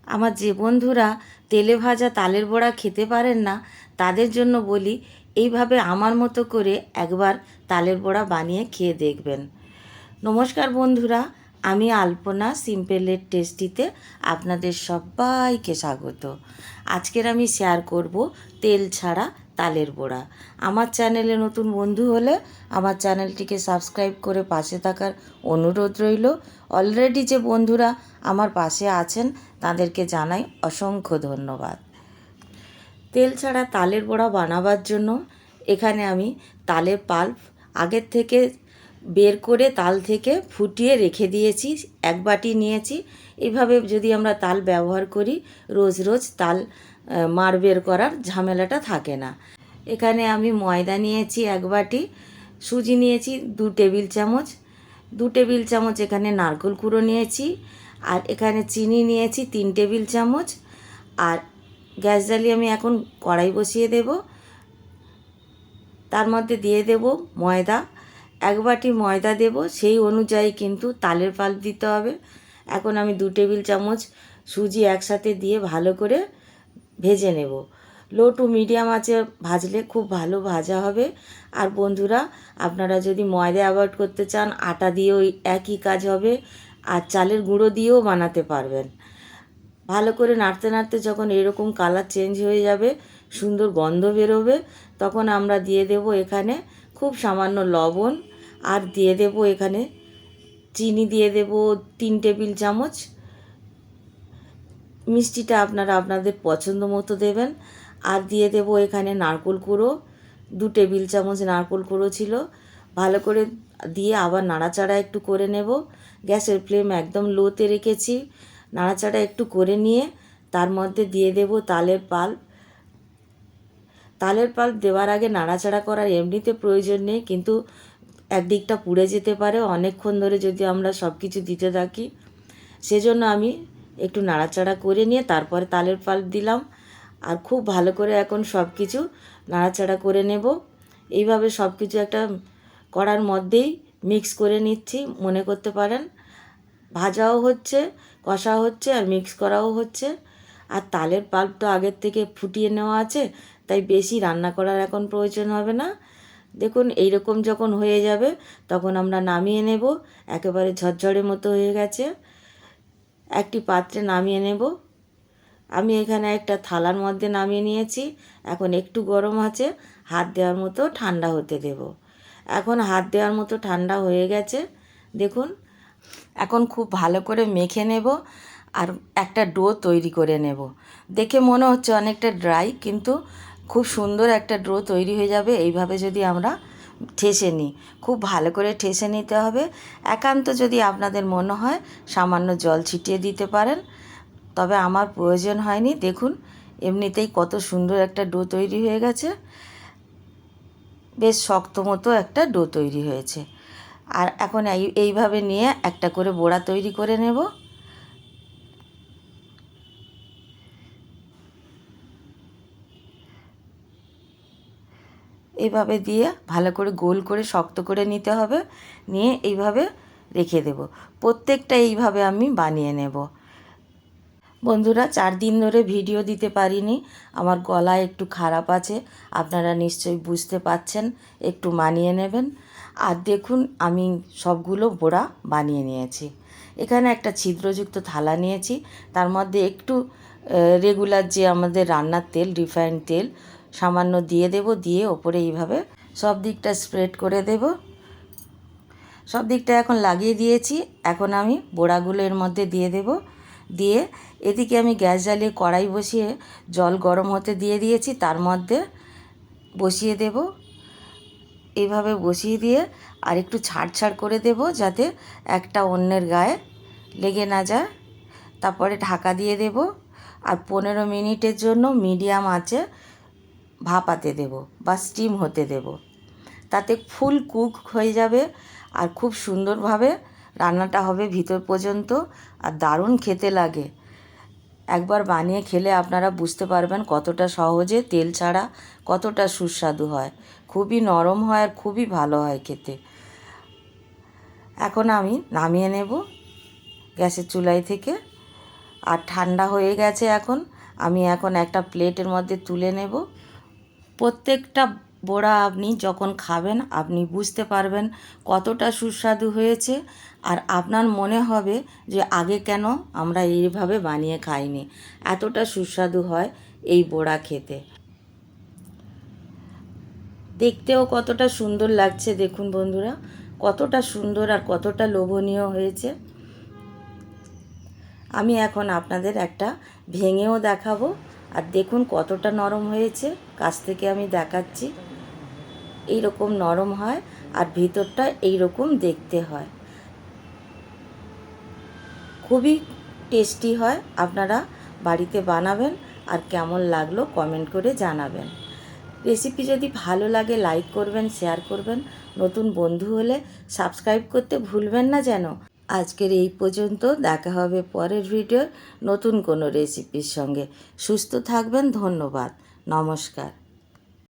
আমার যে বন্ধুরা তেলে ভাজা তালের বড়া খেতে পারেন না তাদের জন্য বলি, এইভাবে আমার মতো করে একবার তালের বড়া বানিয়ে খেয়ে দেখবেন। নমস্কার বন্ধুরা, আমি আলপনা সিম্পলের টেস্টিতে আপনাদের সবাইকে স্বাগত। আজকের আমি শেয়ার করব তেল ছাড়া তালের বড়া। আমার চ্যানেলে নতুন বন্ধু হলে আমার চ্যানেলটিকে সাবস্ক্রাইব করে পাশে থাকার অনুরোধ রইল। অলরেডি যে বন্ধুরা আমার পাশে আছেন তাদেরকে জানাই অসংখ্য ধন্যবাদ। তেল ছাড়া তালের বড়া বানাবার জন্য এখানে আমি তালের পাল্প আগের থেকে বের করে তাল থেকে ফুটিয়ে রেখে দিয়েছি, এক বাটি নিয়েছি। এইভাবে যদি আমরা তাল ব্যবহার করি, রোজ রোজ তাল মাড় বের করার ঝামেলাটা থাকে না। এখানে আমি ময়দা নিয়েছি এক বাটি, সুজি নিয়েছি 2 টেবিল চামচ, 2 টেবিল চামচ এখানে নারকেল কুড়ো নিয়েছি, আর এখানে চিনি নিয়েছি 3 টেবিল চামচ। আর গ্যাস জ্বালিয়ে আমি এখন কড়াই বসিয়ে দেব, তার মধ্যে দিয়ে দেব ময়দা, এক বাটি ময়দা দেব, সেই অনুযায়ী কিন্তু তালের পাল্প দিতে হবে। এখন আমি 2 টেবিল চামচ সুজি একসাথে দিয়ে ভালো করে ভেজে নেব। লো টু মিডিয়াম আঁচে ভাজলে খুব ভালো ভাজা হবে। আর বন্ধুরা, আপনারা যদি ময়দা অ্যাভয়েড করতে চান, আটা দিয়েও একই কাজ হবে, আর চালের গুঁড়ো দিয়েও বানাতে পারবেন। ভালো করে নাড়তে নাড়তে যখন এরকম কালার চেঞ্জ হয়ে যাবে, সুন্দর গন্ধ বেরোবে, তখন আমরা দিয়ে দেব এখানে খুব সামান্য লবণ, আর দিয়ে দেব এখানে চিনি দিয়ে দেব 3 টেবিল চামচ। মিষ্টিটা আপনারা আপনাদের পছন্দ মতো দেবেন। আর দিয়ে দেব এখানে নারকেল কুড়ো, 2 টেবিল চামচ নারকেল কুড়ো ছিল। ভালো করে দিয়ে আবার নাড়াচাড়া একটু করে নেব। গ্যাসের ফ্লেম একদম লোতে রেখেছি। নাড়াচাড়া একটু করে নিয়ে তার মধ্যে দিয়ে দেব তালের পাল্প। তালের পাল্প দেওয়ার আগে নাড়াচাড়া করার এমনিতে প্রয়োজন নেই, কিন্তু একদিকটা পুড়ে যেতে পারে অনেকক্ষণ ধরে যদি আমরা সব কিছু দিতে থাকি। সেজন্য আমি একটু নাড়াচাড়া করে নিয়ে তারপরে তালের পাল্প দিলাম। আর খুব ভালো করে এখন সব কিছু নাড়াচাড়া করে নেব। এইভাবে সব কিছু একটা কড়ার মধ্যেই মিক্স করে নিচ্ছি, মনে করতে পারেন ভাজাও হচ্ছে, কষাও হচ্ছে, আর মিক্স করাও হচ্ছে। আর তালের পাল্প তো আগের থেকে ফুটিয়ে নেওয়া আছে, তাই বেশি রান্না করার এখন প্রয়োজন হবে না। দেখুন এইরকম যখন হয়ে যাবে তখন আমরা নামিয়ে নেব। একেবারে ঝরঝরে মতো হয়ে গেছে। একটি পাত্রে নামিয়ে নেব। আমি এখানে একটা থালার মধ্যে নামিয়ে নিয়েছি। এখন একটু গরম আছে, হাত দেওয়ার মতো ঠান্ডা হতে দেব। এখন হাত দেওয়ার মতো ঠান্ডা হয়ে গেছে। দেখুন এখন খুব ভালো করে মেখে নেব, আর একটা ডো তৈরি করে নেব। দেখে মনে হচ্ছে অনেকটা ড্রাই, কিন্তু খুব সুন্দর একটা ডো তৈরি হয়ে যাবে এইভাবে যদি আমরা ঠেসে নিই। খুব ভালো করে ঠেসে নিতে হবে। একান্ত যদি আপনাদের মনে হয় সামান্য জল ছিটিয়ে দিতে পারেন, তবে আমার প্রয়োজন হয়নি। দেখুন এমনিতেই কত সুন্দর একটা ডো তৈরি হয়ে গেছে। বেশ শক্ত মতো একটা ডো তৈরি হয়েছে। আর এখন এইভাবে নিয়ে একটা করে বড়া তৈরি করে নেব। এইভাবে দিয়ে ভালো করে গোল করে শক্ত করে নিতে হবে, নিয়ে এইভাবে রেখে দেব। প্রত্যেকটা এইভাবে আমি বানিয়ে নেব। বন্ধুরা, 4 দিন ধরে ভিডিও দিতে পারিনি, আমার গলা একটু খারাপ আছে, আপনারা নিশ্চয়ই বুঝতে পাচ্ছেন, একটু মানিয়ে নেবেন। আর দেখুন আমি সবগুলো বড়া বানিয়ে নিয়েছি। এখানে একটা ছিদ্রযুক্ত থালা নিয়েছি, তার মধ্যে একটু রেগুলার যে আমাদের রান্নার তেল, রিফাইন্ড তেল সামান্য দিয়ে দেব, দিয়ে ওপরে এইভাবে সব দিকটা স্প্রেড করে দেব। সব দিকটা এখন লাগিয়ে দিয়েছি। এখন আমি বড়াগুলো এর মধ্যে দিয়ে দেব। দিয়ে এদিকে আমি গ্যাস জ্বালিয়ে কড়াই বসিয়ে জল গরম হতে দিয়ে দিয়েছি, তার মধ্যে বসিয়ে দেব। এইভাবে বসিয়ে দিয়ে আর একটু ছাড় ছাড় করে দেব, যাতে একটা অন্যের গায়ে লেগে না যায়। তারপরে ঢাকা দিয়ে দেব, আর 15 মিনিটের জন্য মিডিয়াম আঁচে ভাপাতে দেব বা স্টিম হতে দেব। তাতে ফুল কুক হয়ে যাবে, আর খুব সুন্দরভাবে রান্নাটা হবে ভিতর পর্যন্ত, আর দারুণ খেতে লাগে। একবার বানিয়ে খেলে আপনারা বুঝতে পারবেন কতটা সহজে তেল ছাড়া কতটা সুস্বাদু হয়। খুবই নরম হয় আর খুবই ভালো হয় খেতে। এখন আমি নামিয়ে নেব গ্যাসের চুলাই থেকে। আর ঠান্ডা হয়ে গেছে এখন। আমি এখন একটা প্লেটের মধ্যে তুলে নেব। প্রত্যেকটা বড়া আপনি যখন খাবেন আপনি বুঝতে পারবেন কতটা সুস্বাদু হয়েছে, আর আপনার মনে হবে যে আগে কেন আমরা এইভাবে বানিয়ে খাইনি। এতটা সুস্বাদু হয় এই বড়া খেতে। দেখতেও কতটা সুন্দর লাগছে দেখুন বন্ধুরা, কতটা সুন্দর আর কতটা লোভনীয় হয়েছে। আমি এখন আপনাদের একটা ভেঙেও দেখাবো। আর দেখুন কতটা নরম হয়েছে, কাছ থেকে আমি দেখাচ্ছি। এই রকম নরম হয় আর ভিতরটা এই রকম দেখতে হয়, খুবই টেস্টি হয়। আপনারা বাড়িতে বানাবেন আর কেমন লাগলো কমেন্ট করে জানাবেন। রেসিপি যদি ভালো লাগে লাইক করবেন, শেয়ার করবেন। নতুন বন্ধু হলে সাবস্ক্রাইব করতে ভুলবেন না যেন। আজকের এই পর্যন্ত, দেখা হবে পরের ভিডিও নতুন কোনো রেসিপির সঙ্গে। সুস্থ থাকবেন, ধন্যবাদ, নমস্কার।